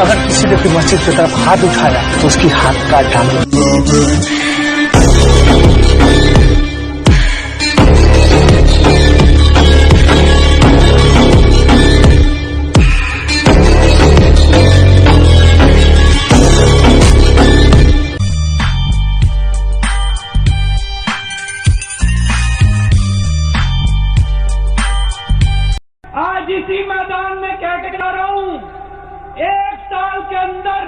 अगर किसी ने फिर मस्जिद की तरफ हाथ उठाया तो उसकी हाथ काट डालेंगे। आज इसी मैदान में कह के जा रहा हूं, 1 साल के अंदर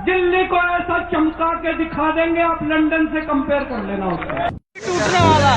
दिल्ली को ऐसा चमका के दिखा देंगे, आप लंदन से कंपेयर कर लेना उसको। टूटने वाला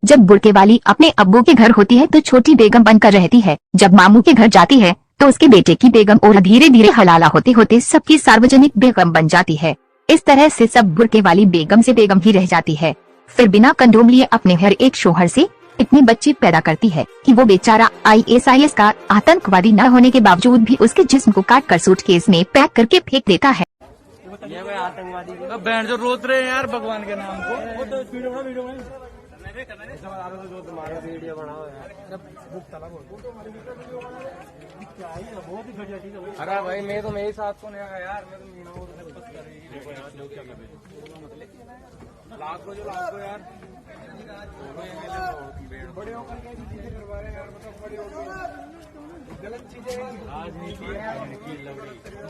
जब बुड़के वाली अपने अब्बू के घर होती है तो छोटी बेगम बनकर रहती है। जब मामू के घर जाती है तो उसके बेटे की बेगम और धीरे धीरे हलाला होते होते सबकी सार्वजनिक बेगम बन जाती है। इस तरह से सब बुड़के वाली बेगम से बेगम ही रह जाती है। फिर बिना कंडोम लिए अपने हर एक शोहर से इतनी बच्ची पैदा करती है कि वो बेचारा ISIS का आतंकवादी न होने के बावजूद भी उसके जिस्म को काट कर सूटकेस में पैक करके फेंक देता है। ये भाई आतंकवादी बैंड जो रोज रहे हैं यार भगवान के नाम को। वो तो वीडियो में वीडियो बनाओ यार। अरे भाई मैं तो मेरे साथ को नहीं आया यार, मैं तो मीना को लाख को जो लाख को यार बड़े होकर के चीजें करवा रहे हैं यार, मतलब बड़ी गलत चीजें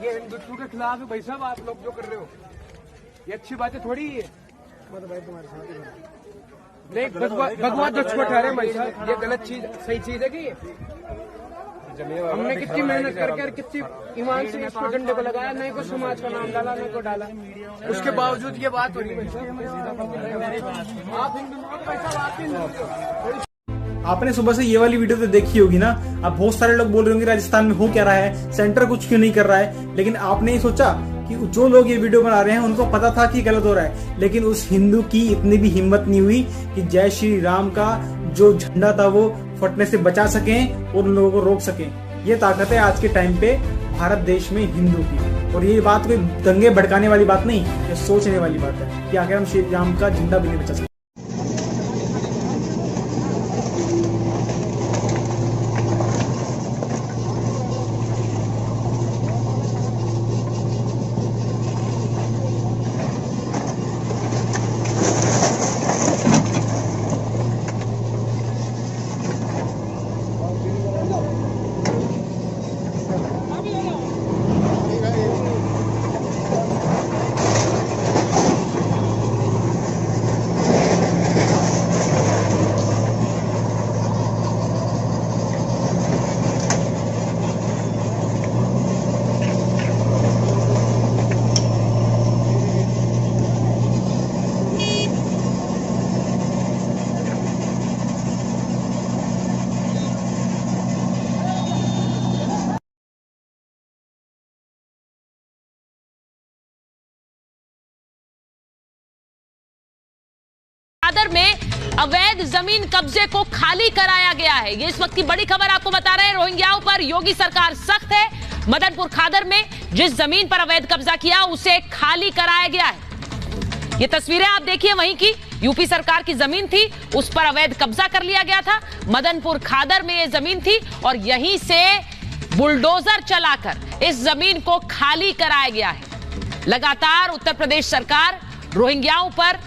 ये हिंदुत्व के खिलाफ है भाई साहब। आप लोग जो कर रहे हो ये अच्छी बात है थोड़ी है, मतलब भाई तुम्हारे साथ नहीं भगवान जो छोटा है भाई साहब, ये गलत चीज सही चीज है कि हमने कितनी मेहनत करके कितनी ईमान से इसको डंडे को लगाया, नहीं को समाज का नाम डाला, नहीं को डाला, उसके बावजूद ये बात हो रही है। आपने सुबह से ये वाली वीडियो तो देखी होगी ना। अब बहुत सारे लोग बोल रहे होंगे राजस्थान में हो क्या रहा है, सेंटर कुछ क्यों नहीं कर रहा है। लेकिन आपने ये सोचा कि जो लोग ये वीडियो बना रहे हैं उनको पता था कि गलत हो रहा है, लेकिन उस हिंदू की इतनी भी हिम्मत नहीं हुई कि जय श्री राम का जो झंडा था वो फटने से बचा सकें और उन लोगों को रोक सकें। ये ताकत है आज के टाइम पे भारत देश में हिंदू की। और ये बात कोई दंगे भड़काने वाली बात नहीं, ये सोचने वाली बात है कि आखिर हम श्री राम का झंडा भी नहीं बचा सकते। खादर में अवैध जमीन कब्जे को खाली कराया गया है। ये इस वक्त की बड़ी खबर आपको बता रहे हैं। रोहिंग्याओं पर योगी सरकार सख्त है। मदनपुर खादर में जिस जमीन पर अवैध कब्जा किया उसे खाली कराया गया है। ये तस्वीरें आप देखिए वहीं की, यूपी सरकार की जमीन थी, उस पर अवैध कब्जा कर लिया गया था। मदनपुर खादर में ये जमीन थी और यहीं से बुलडोजर चलाकर इस जमीन को खाली कराया गया है। लगातार उत्तर प्रदेश सरकार रोहिंग्याओं पर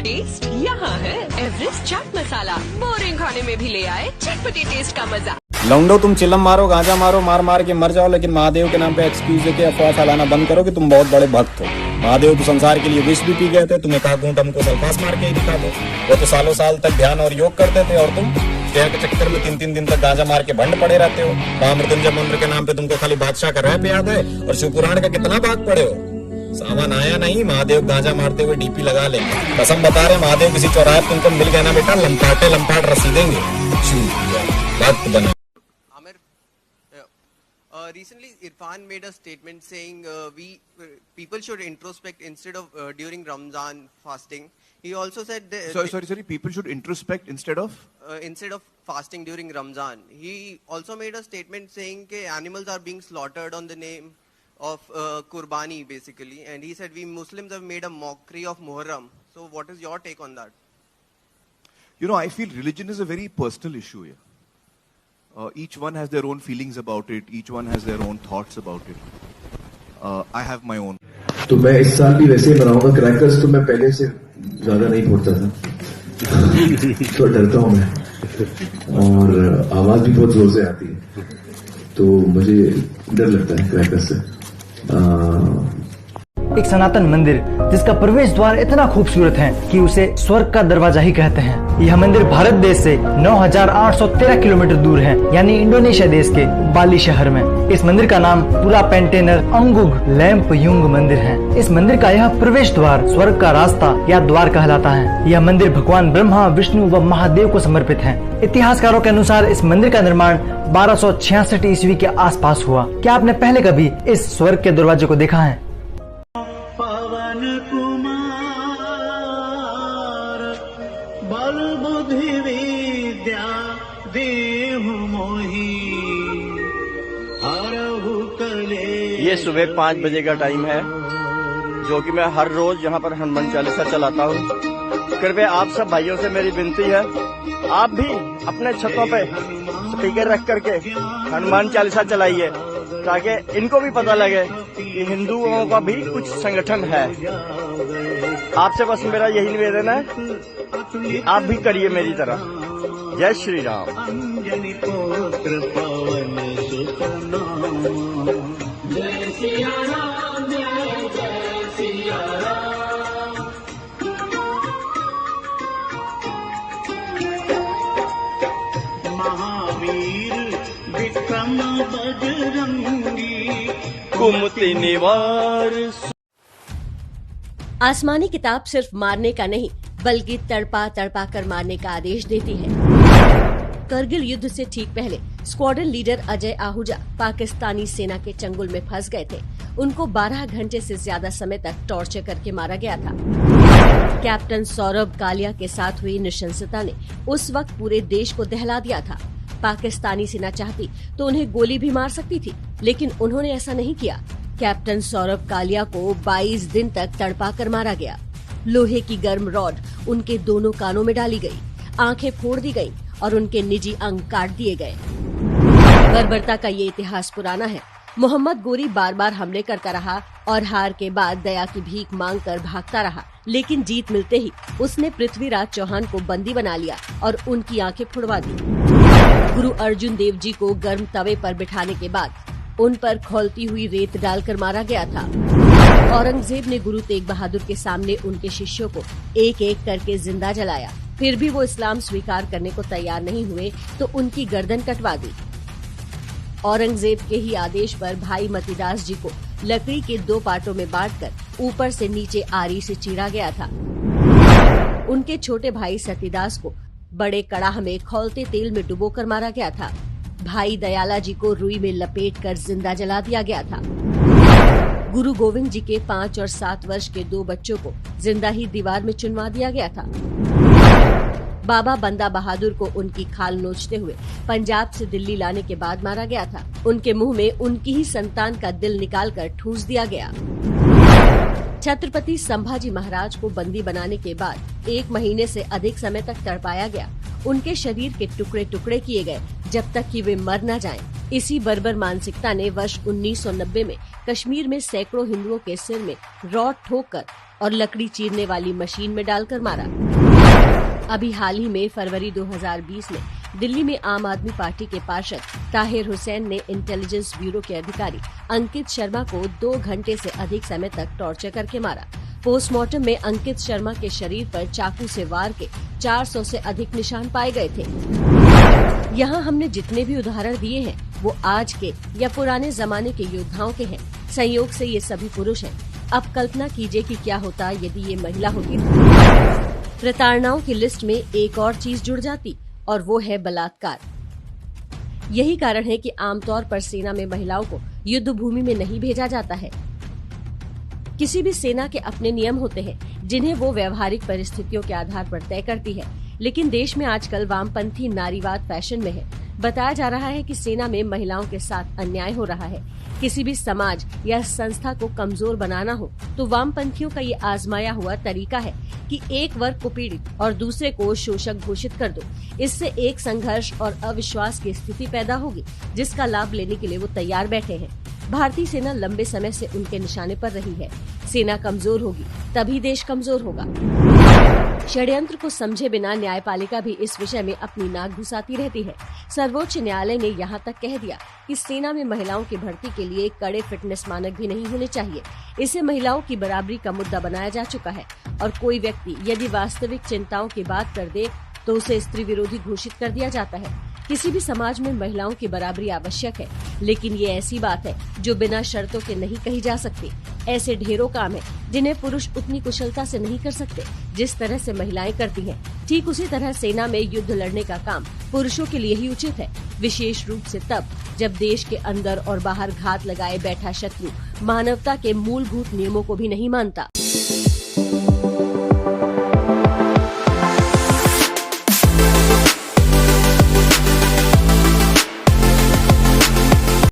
टेस्ट यहाँ है एवरेस्ट चाट मसाला। बोरिंग खाने में भी ले आए चटपटी टेस्ट का मजा। लौंडो तुम चिलम मारो, गांजा मारो, मार मार के मर जाओ, लेकिन महादेव के नाम पे एक्सक्यूज देके अफवाह फैलाना बंद करो कि तुम बहुत बड़े भक्त हो। महादेव तो संसार के लिए विष भी पी गए थे, तुम्हें कहा घूंट हमको सल्फास मार के ही दिखा दो। वो तो सालों साल तक ध्यान और योग करते थे और तुम शेयर के चक्कर में 3-3 दिन तक गांजा मार के भंड पड़े रहते हो। महामृत्युंजय मंत्र के नाम पे तुमको खाली बादशाह का रैप याद है और शिवपुराण का कितना भाग पड़े हो। सामान आया नहीं, महादेव गांजा मारते हुए डीपी लगा लेंगे। कसम बता रहे महादेव किसी चौराहे तुमको मिल गया ना बेटा, लंपाटे लंपाट रसीदेंगे। भक्त बने। Recently, Irfan made a statement saying people should introspect instead of during Ramzan fasting. He also said sorry. People should introspect instead of fasting during Ramzan. He also made a statement saying that animals are being slaughtered on the name of Qurbani, basically. And he said we Muslims have made a mockery of Muharram. So, what is your take on that? You know, I feel religion is a very personal issue here. Each one has their own feelings about it. Each one has their own thoughts about it. I have my own. तो मैं इस साल भी वैसे ही मनाऊंगा crackers. तो मैं पहले से ज्यादा नहीं फोड़ता था, तो डरता हूं मैं, और आवाज भी बहुत जोर से आती है, तो मुझे डर लगता है क्रैकर्स से। एक सनातन मंदिर जिसका प्रवेश द्वार इतना खूबसूरत है कि उसे स्वर्ग का दरवाजा ही कहते हैं। यह मंदिर भारत देश से 9,813 किलोमीटर दूर है, यानी इंडोनेशिया देश के बाली शहर में। इस मंदिर का नाम पुरा पेंटेनर अंगुग लैंपयुंग मंदिर है। इस मंदिर का यह प्रवेश द्वार स्वर्ग का रास्ता या द्वार कहलाता है। यह मंदिर भगवान ब्रह्मा, विष्णु व महादेव को समर्पित है। इतिहासकारों के अनुसार इस मंदिर का निर्माण 1266 ईस्वी के आसपास हुआ। क्या आपने पहले कभी इस स्वर्ग के दरवाजे को देखा है? पवन कुमार बल बुद्धि विद्या देहु मोहि हरहु कले। ये सुबह 5 बजे का टाइम है, जो कि मैं हर रोज यहाँ पर हनुमान चालीसा चलाता हूँ। कृपया आप सब भाइयों से मेरी विनती है, आप भी अपने छतों पे स्पीकर रख करके हनुमान चालीसा चलाइए, ताकि इनको भी पता लगे कि हिंदुओं का भी कुछ संगठन है। आपसे बस मेरा यही निवेदन है कि आप भी करिए मेरी तरह। जय श्री राम। महावीर विक्रम बजरंगी कुमति निवार। आसमानी किताब सिर्फ मारने का नहीं, बल्कि तड़पा तड़पा कर मारने का आदेश देती है। करगिल युद्ध से ठीक पहले स्क्वाड्रन लीडर अजय आहूजा पाकिस्तानी सेना के चंगुल में फंस गए थे। उनको 12 घंटे से ज्यादा समय तक टॉर्चर करके मारा गया था। कैप्टन सौरभ कालिया के साथ हुई नृशंसता ने उस वक्त पूरे देश को दहला दिया था। पाकिस्तानी सेना चाहती तो उन्हें गोली भी मार सकती थी, लेकिन उन्होंने ऐसा नहीं किया। कैप्टन सौरभ कालिया को 22 दिन तक तड़पा कर मारा गया। लोहे की गर्म रॉड उनके दोनों कानों में डाली गई, आंखें फोड़ दी गई और उनके निजी अंग काट दिए गए। बर्बरता का ये इतिहास पुराना है। मोहम्मद गोरी बार बार हमले करता रहा और हार के बाद दया की भीख मांगकर भागता रहा, लेकिन जीत मिलते ही उसने पृथ्वीराज चौहान को बंदी बना लिया और उनकी आंखें फुड़वा दी। गुरु अर्जुन देव जी को गर्म तवे पर बिठाने के बाद उन पर खौलती हुई रेत डालकर मारा गया था। औरंगजेब ने गुरु तेग बहादुर के सामने उनके शिष्यों को एक एक करके जिंदा जलाया। फिर भी वो इस्लाम स्वीकार करने को तैयार नहीं हुए तो उनकी गर्दन कटवा दी। औरंगजेब के ही आदेश पर भाई मतीदास जी को लकड़ी के 2 पार्टों में बांटकर ऊपर से नीचे आरी से चीरा गया था। उनके छोटे भाई सतीदास को बड़े कड़ाह में खौलते तेल में डुबोकर मारा गया था। भाई दयाला जी को रुई में लपेटकर जिंदा जला दिया गया था। गुरु गोविंद जी के 5 और 7 वर्ष के 2 बच्चों को जिंदा ही दीवार में चुनवा दिया गया था। बाबा बंदा बहादुर को उनकी खाल नोचते हुए पंजाब से दिल्ली लाने के बाद मारा गया था। उनके मुंह में उनकी ही संतान का दिल निकालकर ठूंस दिया गया। छत्रपति संभाजी महाराज को बंदी बनाने के बाद 1 महीने से अधिक समय तक तड़पाया गया। उनके शरीर के टुकड़े टुकड़े किए गए जब तक कि वे मर न जाएं। इसी बर्बर मानसिकता ने वर्ष 1990 में कश्मीर में सैकड़ों हिंदुओं के सिर में रॉड ठोककर और लकड़ी चीरने वाली मशीन में डालकर मारा। अभी हाल ही में फरवरी 2020 में दिल्ली में आम आदमी पार्टी के पार्षद ताहिर हुसैन ने इंटेलिजेंस ब्यूरो के अधिकारी अंकित शर्मा को 2 घंटे से अधिक समय तक टॉर्चर करके मारा। पोस्टमार्टम में अंकित शर्मा के शरीर पर चाकू से वार के 400 से अधिक निशान पाए गए थे। यहाँ हमने जितने भी उदाहरण दिए हैं वो आज के या पुराने जमाने के योद्धाओं के हैं। संयोग से ये सभी पुरुष हैं। अब कल्पना कीजिए कि क्या होता यदि ये महिला होती। प्रताड़नाओं की लिस्ट में एक और चीज जुड़ जाती और वो है बलात्कार। यही कारण है कि आमतौर पर सेना में महिलाओं को युद्ध भूमि में नहीं भेजा जाता है। किसी भी सेना के अपने नियम होते हैं जिन्हें वो व्यवहारिक परिस्थितियों के आधार पर तय करती है, लेकिन देश में आजकल वामपंथी नारीवाद फैशन में है। बताया जा रहा है कि सेना में महिलाओं के साथ अन्याय हो रहा है। किसी भी समाज या संस्था को कमजोर बनाना हो तो वामपंथियों का ये आजमाया हुआ तरीका है कि एक वर्ग को पीड़ित और दूसरे को शोषक घोषित कर दो। इससे एक संघर्ष और अविश्वास की स्थिति पैदा होगी, जिसका लाभ लेने के लिए वो तैयार बैठे हैं। भारतीय सेना लंबे समय से उनके निशाने पर रही है। सेना कमजोर होगी तभी देश कमजोर होगा। षड्यंत्र को समझे बिना न्यायपालिका भी इस विषय में अपनी नाक घुसाती रहती है। सर्वोच्च न्यायालय ने यहाँ तक कह दिया कि सेना में महिलाओं की भर्ती के लिए कड़े फिटनेस मानक भी नहीं होने चाहिए। इसे महिलाओं की बराबरी का मुद्दा बनाया जा चुका है और कोई व्यक्ति यदि वास्तविक चिंताओं की बात कर दे तो उसे स्त्री विरोधी घोषित कर दिया जाता है। किसी भी समाज में महिलाओं की बराबरी आवश्यक है, लेकिन ये ऐसी बात है जो बिना शर्तों के नहीं कही जा सकती। ऐसे ढेरों काम है जिन्हें पुरुष उतनी कुशलता से नहीं कर सकते जिस तरह से महिलाएं करती हैं। ठीक उसी तरह सेना में युद्ध लड़ने का काम पुरुषों के लिए ही उचित है, विशेष रूप से तब जब देश के अंदर और बाहर घात लगाए बैठा शत्रु मानवता के मूलभूत नियमों को भी नहीं मानता।